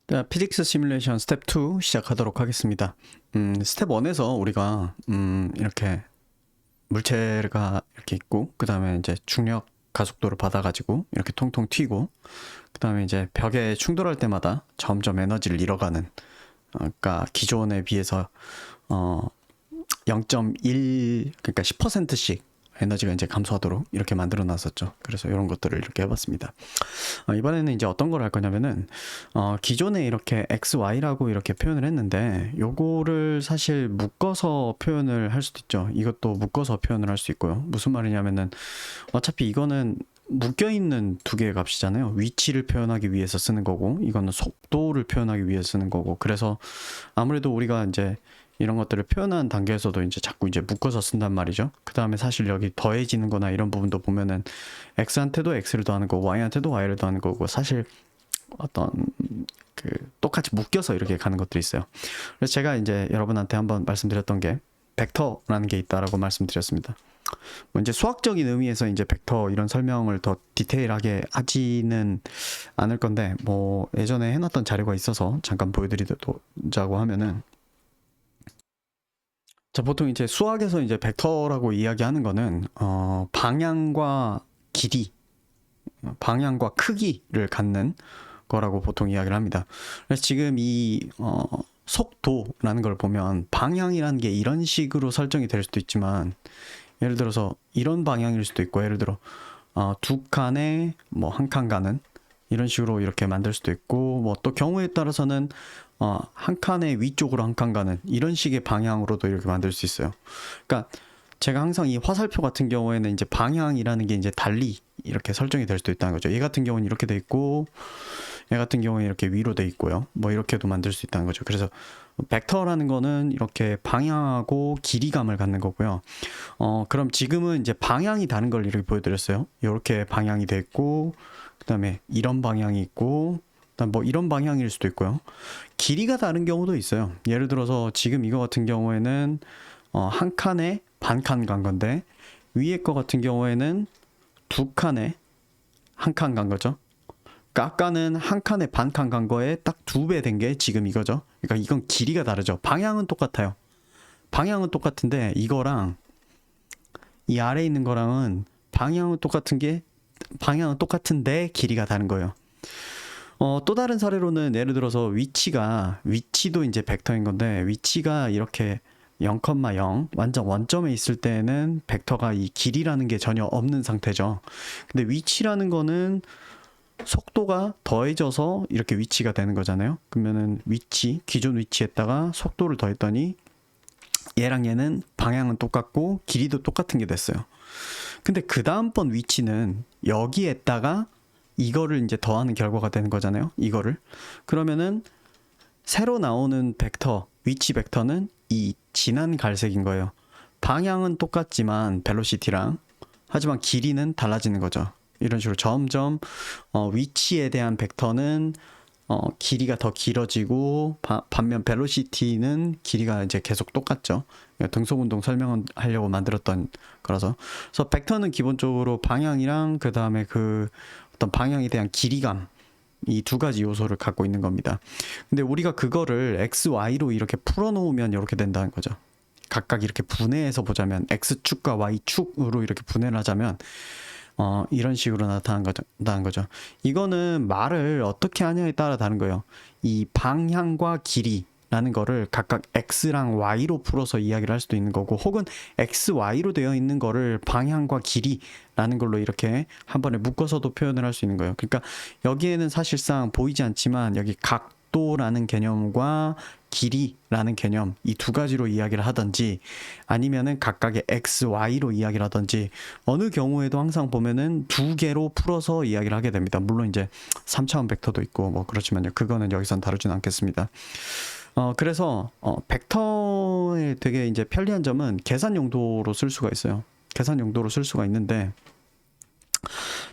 자, 피직스 시뮬레이션 스텝 2 시작하도록 하겠습니다. 스텝 1에서 우리가 이렇게 물체가 이렇게 있고, 그 다음에 이제 중력 가속도를 받아가지고 이렇게 통통 튀고, 그 다음에 이제 벽에 충돌할 때마다 점점 에너지를 잃어가는, 그러니까 기존에 비해서 0.1, 그러니까 10%씩 에너지가 이제 감소하도록 이렇게 만들어 놨었죠. 그래서 이런 것들을 이렇게 해봤습니다. 이번에는 이제 어떤 걸 할 거냐면은 기존에 이렇게 XY라고 이렇게 표현을 했는데 요거를 사실 묶어서 표현을 할 수도 있죠. 이것도 묶어서 표현을 할 수 있고요. 무슨 말이냐면은 어차피 이거는 묶여있는 두 개의 값이잖아요. 위치를 표현하기 위해서 쓰는 거고, 이거는 속도를 표현하기 위해서 쓰는 거고, 그래서 아무래도 우리가 이제 이런 것들을 표현하는 단계에서도 이제 자꾸 이제 묶어서 쓴단 말이죠. 그 다음에 사실 여기 더해지는 거나 이런 부분도 보면은 x한테도 x를 더하는 거고 y한테도 y를 더하는 거고, 사실 어떤 그 똑같이 묶여서 이렇게 가는 것들이 있어요. 그래서 제가 이제 여러분한테 한번 말씀드렸던 게 벡터라는 게 있다라고 말씀드렸습니다. 뭐 이제 수학적인 의미에서 이제 벡터 이런 설명을 더 디테일하게 하지는 않을 건데, 뭐 예전에 해놨던 자료가 있어서 잠깐 보여드리자고 하면은, 자, 보통 이제 수학에서 이제 벡터라고 이야기하는 거는 방향과 길이, 방향과 크기를 갖는 거라고 보통 이야기를 합니다. 그래서 지금 이 속도라는 걸 보면 방향이라는 게 이런 식으로 설정이 될 수도 있지만, 예를 들어서 이런 방향일 수도 있고, 예를 들어 두 칸에 뭐 한 칸 가는 이런 식으로 이렇게 만들 수도 있고, 뭐 또 경우에 따라서는 한 칸의 위쪽으로 한 칸 가는 이런 식의 방향으로도 이렇게 만들 수 있어요. 그러니까 제가 항상 이 화살표 같은 경우에는 이제 방향이라는 게 이제 달리 이렇게 설정이 될 수도 있다는 거죠. 얘 같은 경우는 이렇게 돼 있고, 얘 같은 경우는 이렇게 위로 돼 있고요. 뭐 이렇게도 만들 수 있다는 거죠. 그래서 벡터라는 거는 이렇게 방향하고 길이감을 갖는 거고요. 그럼 지금은 이제 방향이 다른 걸 이렇게 보여드렸어요. 이렇게 방향이 돼 있고, 그 다음에 이런 방향이 있고, 그다음 뭐 이런 방향일 수도 있고요. 길이가 다른 경우도 있어요. 예를 들어서 지금 이거 같은 경우에는 한 칸에 반 칸 간 건데, 위에 거 같은 경우에는 두 칸에 한 칸 간 거죠. 그러니까 아까는 한 칸에 반 칸 간 거에 딱 두 배 된 게 지금 이거죠. 그러니까 이건 길이가 다르죠. 방향은 똑같아요. 방향은 똑같은데 이거랑 이 아래에 있는 거랑은 방향은 똑같은데 길이가 다른 거예요. 또 다른 사례로는 예를 들어서 위치도 이제 벡터인 건데, 위치가 이렇게 0,0 완전 원점에 있을 때는 벡터가 이 길이라는 게 전혀 없는 상태죠. 근데 위치라는 거는 속도가 더해져서 이렇게 위치가 되는 거잖아요. 그러면은 기존 위치에다가 속도를 더했더니 얘랑 얘는 방향은 똑같고 길이도 똑같은 게 됐어요. 근데 그 다음번 위치는 여기에다가 이거를 이제 더하는 결과가 되는 거잖아요. 이거를. 그러면은 새로 나오는 위치 벡터는 이 진한 갈색인 거예요. 방향은 똑같지만 벨로시티랑, 하지만 길이는 달라지는 거죠. 이런 식으로 점점 위치에 대한 벡터는 길이가 더 길어지고, 반면 벨로시티는 길이가 이제 계속 똑같죠. 등속운동 설명하려고 만들었던 거라서. 그래서 벡터는 기본적으로 방향이랑 그 다음에 그 어떤 방향에 대한 길이감, 이 두 가지 요소를 갖고 있는 겁니다. 근데 우리가 그거를 x, y로 이렇게 풀어놓으면 이렇게 된다는 거죠. 각각 이렇게 분해해서 보자면, x축과 y축으로 이렇게 분해를 하자면 이런 식으로 나타나는 거죠. 이거는 말을 어떻게 하냐에 따라 다른 거예요. 이 방향과 길이라는 거를 각각 x랑 y로 풀어서 이야기를 할 수도 있는 거고, 혹은 x, y로 되어 있는 거를 방향과 길이라는 걸로 이렇게 한 번에 묶어서도 표현을 할 수 있는 거예요. 그러니까 여기에는 사실상 보이지 않지만 여기 각도라는 개념과 길이라는 개념, 이 두 가지로 이야기를 하든지, 아니면은 각각의 x, y로 이야기를 하든지, 어느 경우에도 항상 보면은 두 개로 풀어서 이야기를 하게 됩니다. 물론 이제 3차원 벡터도 있고 뭐 그렇지만요. 그거는 여기선 다루진 않겠습니다. 그래서 벡터의 되게 이제 편리한 점은 계산 용도로 쓸 수가 있어요. 계산 용도로 쓸 수가 있는데,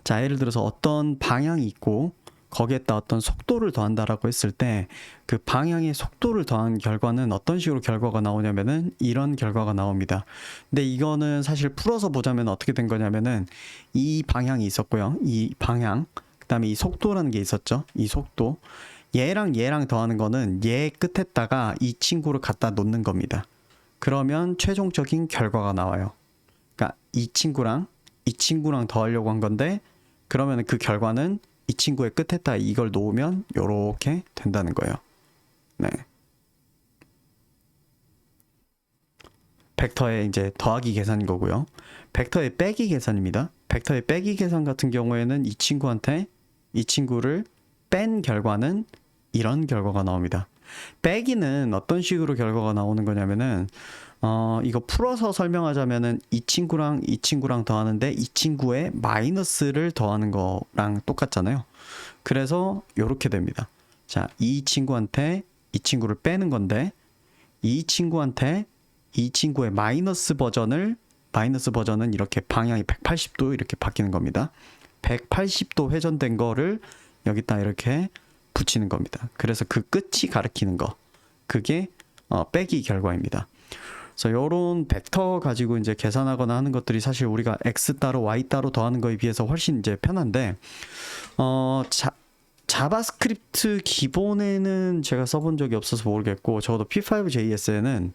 자, 예를 들어서 어떤 방향이 있고 거기에다 어떤 속도를 더한다라고 했을 때, 그 방향의 속도를 더한 결과는 어떤 식으로 결과가 나오냐면은 이런 결과가 나옵니다. 근데 이거는 사실 풀어서 보자면 어떻게 된 거냐면은, 이 방향이 있었고요. 이 방향, 그 다음에 이 속도라는 게 있었죠. 이 속도. 얘랑 얘랑 더하는 거는 얘 끝에다가 이 친구를 갖다 놓는 겁니다. 그러면 최종적인 결과가 나와요. 그러니까 이 친구랑 더하려고 한 건데 그러면 그 결과는 이 친구의 끝에다 이걸 놓으면 요렇게 된다는 거예요. 네. 벡터의 이제 더하기 계산인 거고요. 벡터의 빼기 계산입니다. 벡터의 빼기 계산 같은 경우에는 이 친구한테 이 친구를 뺀 결과는 이런 결과가 나옵니다. 빼기는 어떤 식으로 결과가 나오는 거냐면은 이거 풀어서 설명하자면은 이 친구랑 더하는데 이 친구의 마이너스를 더하는 거랑 똑같잖아요. 그래서 요렇게 됩니다. 자, 이 친구한테 이 친구를 빼는 건데 이 친구한테 이 친구의 마이너스 버전은 이렇게 방향이 180도 이렇게 바뀌는 겁니다. 180도 회전된 거를 여기다 이렇게 붙이는 겁니다. 그래서 그 끝이 가리키는 거. 그게 빼기 결과입니다. 그래서 이런 벡터 가지고 이제 계산하거나 하는 것들이 사실 우리가 x 따로 y 따로 더하는 거에 비해서 훨씬 이제 편한데 자바스크립트 기본에는 제가 써본 적이 없어서 모르겠고 적어도 P5JS에는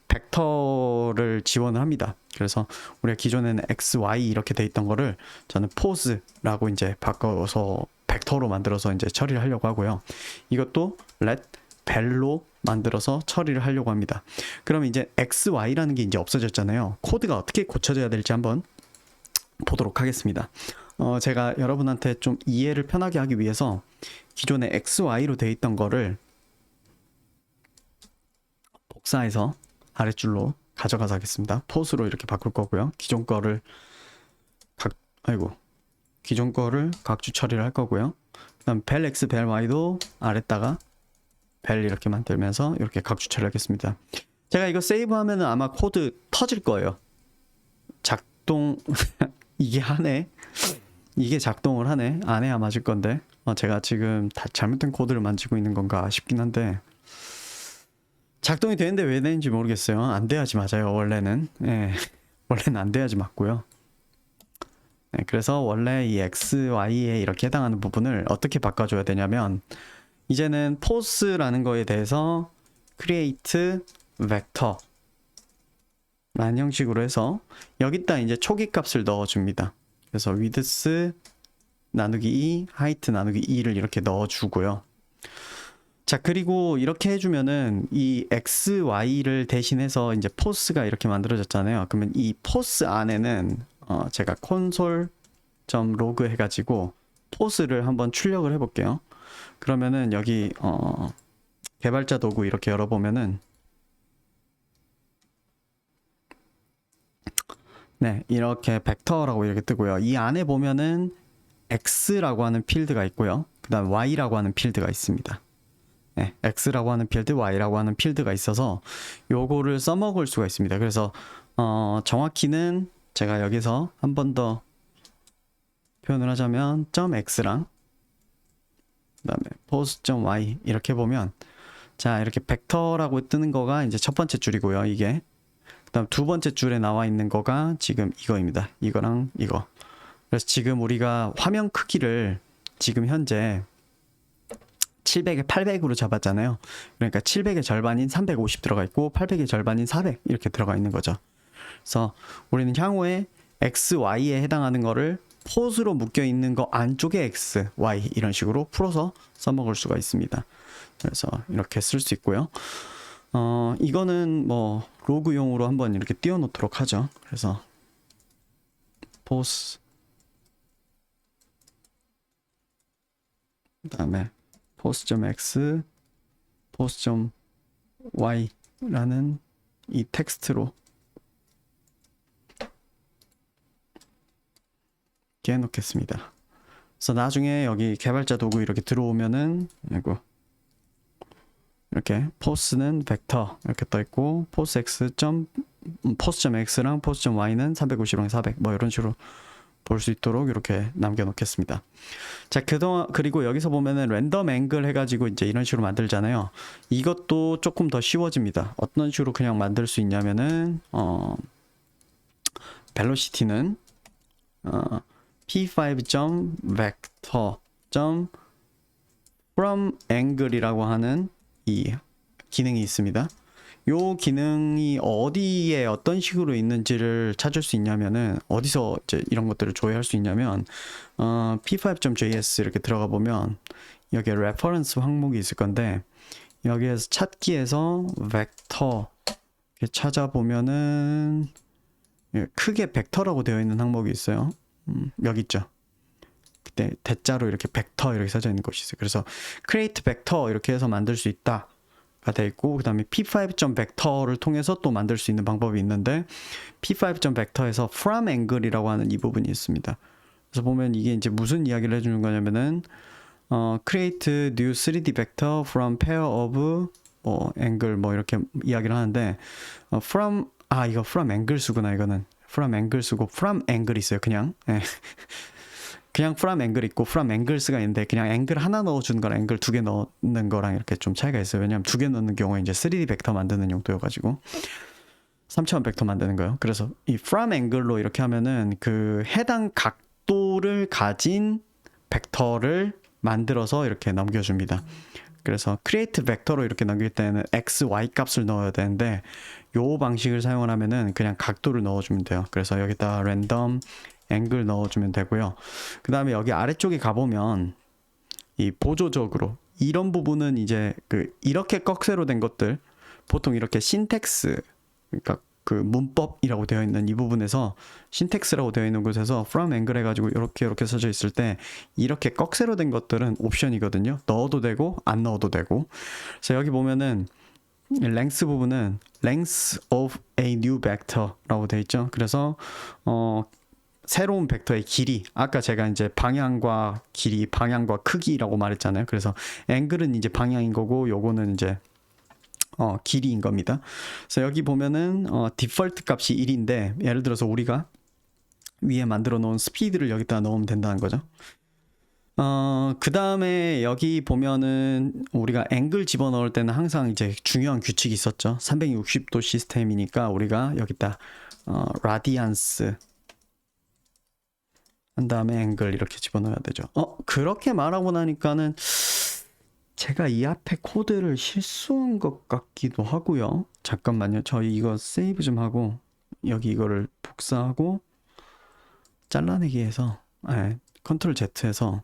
벡터를 지원을 합니다. 그래서 우리가 기존에는 x, y 이렇게 돼 있던 거를 저는 포즈라고 이제 바꿔서 벡터로 만들어서 이제 처리를 하려고 하고요. 이것도 let 벨로 만들어서 처리를 하려고 합니다. 그럼 이제 x, y라는 게 이제 없어졌잖아요. 코드가 어떻게 고쳐져야 될지 한번 보도록 하겠습니다. 제가 여러분한테 좀 이해를 편하게 하기 위해서 기존에 x, y로 돼 있던 거를 복사해서 아랫줄로 가져가서 하겠습니다. 포스로 이렇게 바꿀 거고요. 기존 거를 각주 처리를 할 거고요. 그다음 벨 x, 벨 y도 아래다가 벨 이렇게 만들면서 이렇게 각주 처리하겠습니다. 제가 이거 세이브하면은 아마 코드 터질 거예요. 작동 이게 하네. 이게 작동을 하네. 안 해야 맞을 건데 제가 지금 다 잘못된 코드를 만지고 있는 건가 싶긴 한데 작동이 되는데 왜 되는지 모르겠어요. 안 돼야지 맞아요. 원래는. 예. 원래는 안 돼야지 맞고요. 네, 그래서 원래 이 x, y에 이렇게 해당하는 부분을 어떻게 바꿔줘야 되냐면 이제는 포스라는 거에 대해서 create vector 라는 형식으로 해서 여기다 이제 초기 값을 넣어줍니다. 그래서 width 나누기 2, height 나누기 2를 이렇게 넣어주고요. 자, 그리고 이렇게 해주면은 이 x, y를 대신해서 이제 포스가 이렇게 만들어졌잖아요. 그러면 이 포스 안에는 제가 console.log 해가지고 포스를 한번 출력을 해볼게요. 그러면은 여기 개발자 도구 이렇게 열어보면은 네, 이렇게 벡터라고 이렇게 뜨고요. 이 안에 보면은 x라고 하는 필드가 있고요. 그 다음 y라고 하는 필드가 있습니다. 네, x라고 하는 필드, y라고 하는 필드가 있어서 요거를 써먹을 수가 있습니다. 그래서 정확히는 제가 여기서 한 번 더 표현을 하자면 .x랑 그 다음에 pose.y 이렇게 보면 자, 이렇게 벡터라고 뜨는 거가 이제 첫 번째 줄이고요. 이게 그 다음 두 번째 줄에 나와 있는 거가 지금 이거입니다. 이거랑 이거. 그래서 지금 우리가 화면 크기를 지금 현재 700에 800으로 잡았잖아요. 그러니까 700의 절반인 350 들어가 있고 800의 절반인 400 이렇게 들어가 있는 거죠. 그래서 우리는 향후에 x, y에 해당하는 거를 포스로 묶여 있는 거 안쪽에 x, y 이런 식으로 풀어서 써먹을 수가 있습니다. 그래서 이렇게 쓸 수 있고요. 이거는 뭐 로그용으로 한번 이렇게 띄워놓도록 하죠. 그래서 포스 그다음에 post.x, post.y라는 이 텍스트로 이렇게 해놓겠습니다. 그래서 나중에 여기 개발자 도구 이렇게 들어오면은 이렇게 post는 벡터 이렇게 떠 있고 post.x랑 post.y는 350랑 400 뭐 이런 식으로 볼 수 있도록 이렇게 남겨놓겠습니다. 자, 그동안 그리고 여기서 보면은 랜덤 앵글 해가지고 이제 이런 식으로 만들잖아요. 이것도 조금 더 쉬워집니다. 어떤 식으로 그냥 만들 수 있냐면은 velocity는 p5.vector.first from angle이라고 하는 이 기능이 있습니다. 요 기능이 어디에 어떤 식으로 있는지를 찾을 수 있냐면은 어디서 이제 이런 것들을 조회할 수 있냐면 p5.js 이렇게 들어가 보면 여기에 reference 항목이 있을 건데 여기에서 찾기에서 벡터 이렇게 찾아보면은 크게 벡터라고 되어 있는 항목이 있어요. 여기 있죠. 그때 대자로 이렇게 벡터 이렇게 써져 있는 곳이 있어요. 그래서 create vector 이렇게 해서 만들 수 있다 가 돼 있고 그 다음에 p5.vector를 통해서 또 만들 수 있는 방법이 있는데 p5.vector에서 from angle이라고 하는 이 부분이 있습니다. 그래서 보면 이게 이제 무슨 이야기를 해주는 거냐면은 create new 3D vector from pair of angle 뭐 이렇게 이야기를 하는데 from 이거 from angles구나. 이거는 from angles고 from angle 있어요. 그냥 그냥 from angle 있고 from angles가 있는데 그냥 angle 하나 넣어주는 거랑 angle 두 개 넣는 거랑 이렇게 좀 차이가 있어요. 왜냐하면 두 개 넣는 경우에 이제 3D 벡터 만드는 용도여가지고 3차원 벡터 만드는 거예요. 그래서 이 from angle로 이렇게 하면은 그 해당 각도를 가진 벡터를 만들어서 이렇게 넘겨줍니다. 그래서 create 벡터로 이렇게 넘길 때는 x, y 값을 넣어야 되는데 요 방식을 사용을 하면은 그냥 각도를 넣어주면 돼요. 그래서 여기다 random angle 넣어주면 되고요. 그 다음에 여기 아래쪽에 가보면 이 보조적으로 이런 부분은 이제 이렇게 꺽쇠로 된 것들 보통 이렇게 신텍스 그러니까 그 문법이라고 되어 있는 이 부분에서 신텍스라고 되어 있는 곳에서 from angle 해가지고 이렇게 써져 있을 때 이렇게 꺽쇠로 된 것들은 옵션이거든요. 넣어도 되고 안 넣어도 되고. 그래서 여기 보면은 length 부분은 length of a new vector라고 되어 있죠. 그래서 새로운 벡터의 길이 아까 제가 이제 방향과 길이 방향과 크기라고 말했잖아요. 그래서 앵글은 이제 방향인 거고 요거는 이제 길이인 겁니다. 그래서 여기 보면은 디폴트 값이 1인데 예를 들어서 우리가 위에 만들어 놓은 스피드를 여기다 넣으면 된다는 거죠. 그 다음에 여기 보면은 우리가 앵글 집어넣을 때는 항상 이제 중요한 규칙이 있었죠. 360도 시스템이니까 우리가 여기다 라디안스 한 다음에 앵글 이렇게 집어넣어야 되죠. 그렇게 말하고 나니까는 제가 이 앞에 코드를 실수한 것 같기도 하고요. 잠깐만요. 저희 이거 세이브 좀 하고 여기 이거를 복사하고 잘라내기 해서 컨트롤 Z해서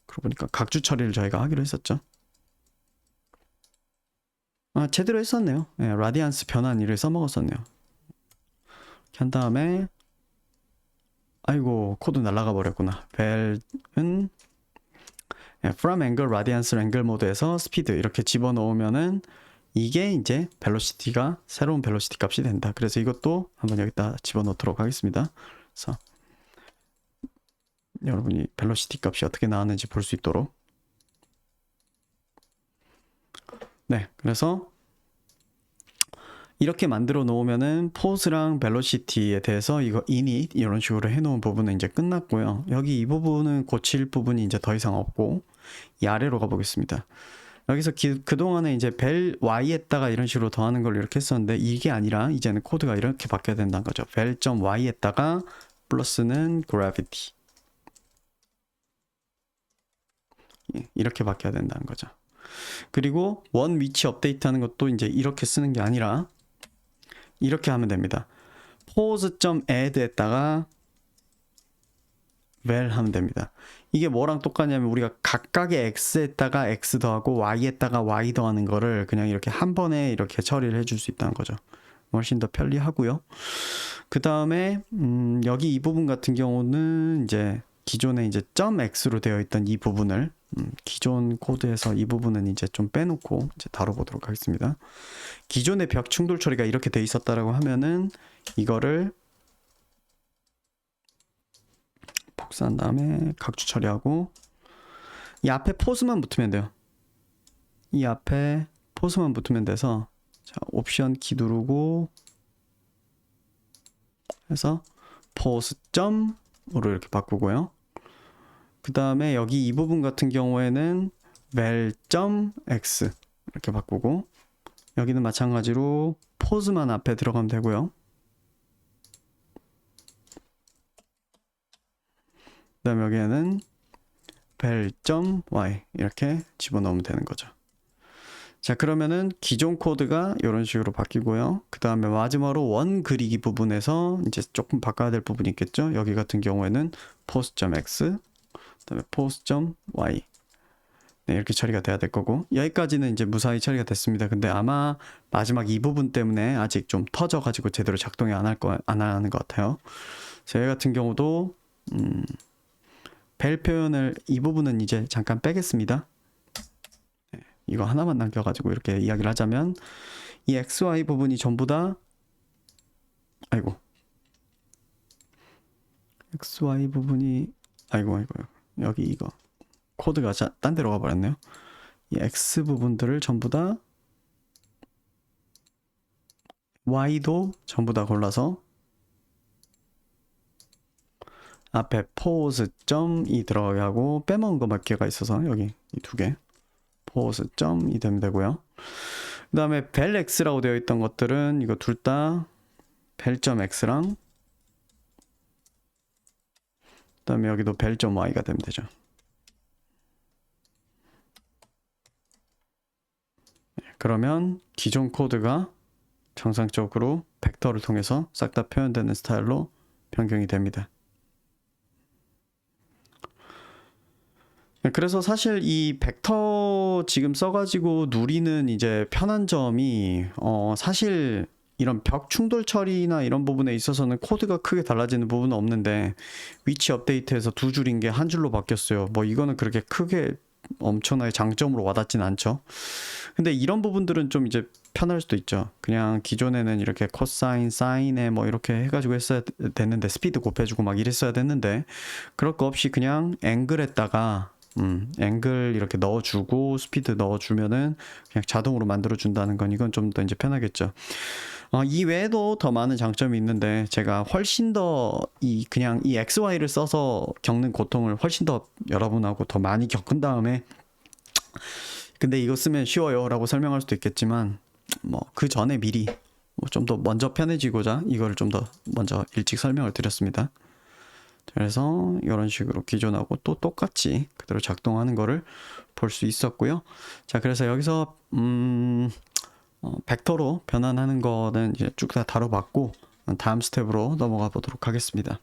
그러고 보니까 각주 처리를 저희가 하기로 했었죠. 제대로 했었네요. 라디안스 변환1을 써먹었었네요. 이렇게 한 다음에 아이고 코드 날라가 버렸구나. 벨은 from angle, radiance, angle 모드에서 스피드 이렇게 집어넣으면은 이게 이제 벨로시티가 새로운 벨로시티 값이 된다. 그래서 이것도 한번 여기다 집어넣도록 하겠습니다. 그래서 여러분이 벨로시티 값이 어떻게 나왔는지 볼 수 있도록. 그래서 이렇게 만들어 놓으면은 포스랑 벨로시티에 대해서 이거 init 이런 식으로 해놓은 부분은 이제 끝났고요. 여기 이 부분은 고칠 부분이 이제 더 이상 없고 이 아래로 가보겠습니다. 여기서 그동안에 이제 벨 y에다가 이런 식으로 더하는 걸 이렇게 했었는데 이게 아니라 이제는 코드가 이렇게 바뀌어야 된다는 거죠. 벨.y에다가 플러스는 gravity 이렇게 바뀌어야 된다는 거죠. 그리고 원 위치 업데이트 하는 것도 이제 이렇게 쓰는 게 아니라 이렇게 하면 됩니다. pose.add에다가 vel 하면 됩니다. 이게 뭐랑 똑같냐면 우리가 각각의 x에다가 x 더하고 y에다가 y 더하는 거를 그냥 이렇게 한 번에 이렇게 처리를 해줄 수 있다는 거죠. 훨씬 더 편리하고요. 그 다음에 여기 이 부분 같은 경우는 이제 기존에 이제 .x로 되어 있던 이 부분을 기존 코드에서 이 부분은 이제 좀 빼놓고 이제 다뤄보도록 하겠습니다. 기존의 벽 충돌 처리가 이렇게 돼 있었다라고 하면은 이거를 복사한 다음에 각주 처리하고 이 앞에 포스만 붙으면 돼요. 이 앞에 포스만 붙으면 돼서 자, 옵션 키 누르고 해서 포스 점으로 이렇게 바꾸고요. 그 다음에 여기 이 부분 같은 경우에는 vel.x 이렇게 바꾸고 여기는 마찬가지로 포즈만 앞에 들어가면 되고요. 그 다음에 여기에는 vel.y 이렇게 집어넣으면 되는 거죠. 자, 그러면은 기존 코드가 이런 식으로 바뀌고요. 그 다음에 마지막으로 원 그리기 부분에서 이제 조금 바꿔야 될 부분이 있겠죠. 여기 같은 경우에는 post.x, 그 다음에 post.y 네, 이렇게 처리가 돼야 될 거고, 여기까지는 이제 무사히 처리가 됐습니다. 근데 아마 마지막 이 부분 때문에 아직 좀 터져가지고 제대로 작동이 안 하는 것 같아요. 저희 같은 경우도 벨 표현을 이 부분은 이제 잠깐 빼겠습니다. 네, 이거 하나만 남겨가지고 이렇게 이야기를 하자면 이 XY 부분이 전부 다 아이고 XY 부분이 아이고 여기 이거 코드가 딴 데로 가버렸네요. 이 X 부분들을 전부 다 Y도 전부 다 골라서 앞에 pose.이 들어가게 하고 빼먹은 거 몇 개가 있어서 여기 이 두 개 pose.이 되면 되고요. 그 다음에 belX라고 되어 있던 것들은 이거 둘 다 bel.x랑 그 다음에 여기도 bel.y가 되면 되죠. 그러면 기존 코드가 정상적으로 벡터를 통해서 싹 다 표현되는 스타일로 변경이 됩니다. 그래서 사실 이 벡터 지금 써가지고 누리는 이제 편한 점이 사실 이런 벽 충돌 처리나 이런 부분에 있어서는 코드가 크게 달라지는 부분은 없는데 위치 업데이트에서 두 줄인 게 한 줄로 바뀌었어요. 뭐 이거는 그렇게 크게 엄청나게 장점으로 와닿진 않죠. 근데 이런 부분들은 좀 이제 편할 수도 있죠. 그냥 기존에는 이렇게 코사인, 사인에 뭐 이렇게 해가지고 했어야 됐는데 스피드 곱해주고 막 이랬어야 됐는데 그럴 거 없이 그냥 앵글에다가 앵글 이렇게 넣어주고 스피드 넣어주면은 그냥 자동으로 만들어준다는 건 이건 좀 더 이제 편하겠죠. 이 외에도 더 많은 장점이 있는데 제가 훨씬 더 그냥 이 XY를 써서 겪는 고통을 훨씬 더 여러분하고 더 많이 겪은 다음에 근데 이거 쓰면 쉬워요 라고 설명할 수도 있겠지만 뭐 그 전에 미리 좀 더 먼저 편해지고자 이거를 좀 더 먼저 일찍 설명을 드렸습니다. 그래서 이런 식으로 기존하고 또 똑같이 그대로 작동하는 거를 볼 수 있었고요. 자, 그래서 여기서 벡터로 변환하는 거는 이제 쭉 다 다뤄봤고 다음 스텝으로 넘어가 보도록 하겠습니다.